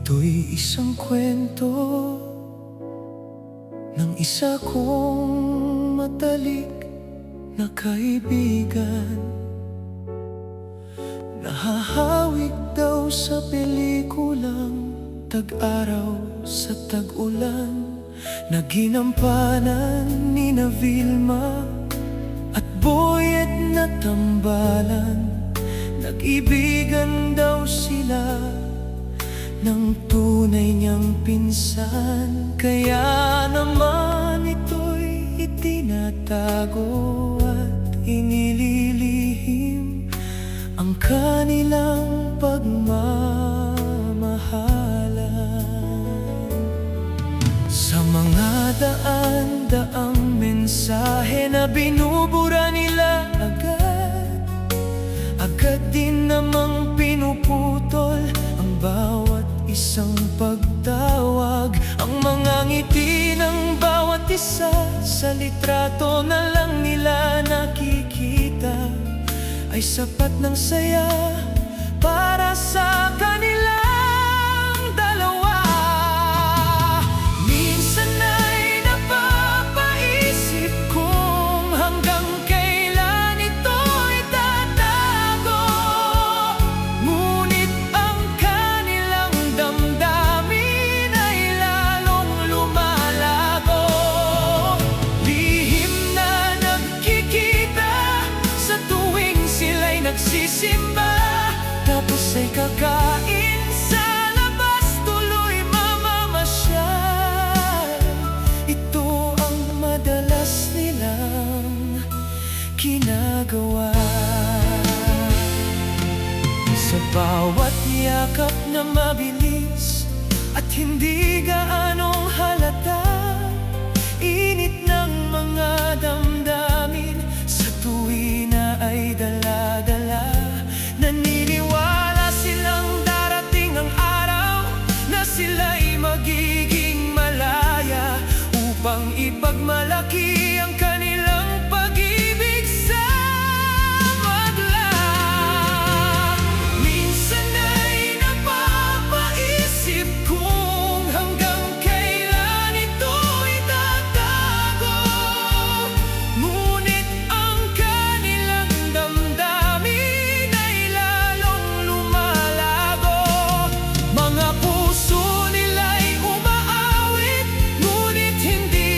Ito'y isang kwento ng isa kong matalik na kaibigan. Nahahawig daw sa pelikulang tag-araw sa tag-ulan, na ginampanan ni na Vilma at Boyet na tambalan. Nag-ibigan daw sila ng tunay niyang pinsan, kaya naman ito'y itinatago at inililihim ang kanilang pagmamahalan. Sa mga daan-daang mensahe na binubura nila agad din namang pinuputol ang bawat isang pagtawag. Ang mga ngiti ng bawat isa sa litrato na lang nila nakikita ay sapat ng saya para sa kanilang dalawa. Minsan ay napapaisip kung hanggang kailan ito'y tatago, ngunit ang kanilang damdamin ay lalong lumalago. Lihim na nagkikita sa tuwing sila'y nagsisimba, tapos ay kakain sa labas, tuloy mamamasyal. Ito ang madalas nilang ginagawa. Sa bawat yakap na mabilis at hindi gaanong halata, init ng mga damdamin sa tuwina ay dala-dala. Naniniwala silang darating ang araw na sila'y magiging malaya upang ipagmalaki ang kanilang pag-ibig sa madla. Minsan ay napapaisip kung hanggang kailan ito'y tatago, ngunit ang kanilang damdamin ay lalong lumalago. Mga puso nila'y umaawit, ngunit hindi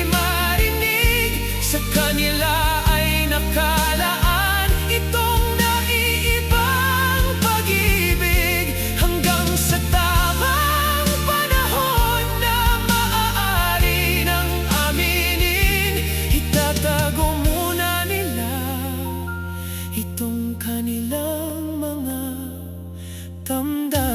marinig. Sa kanila ay nakalaan itong naiibang pag-ibig, hanggang sa tamang panahon na maaari nang aminin. Itatago muna nila itong kanilang mga damdamin.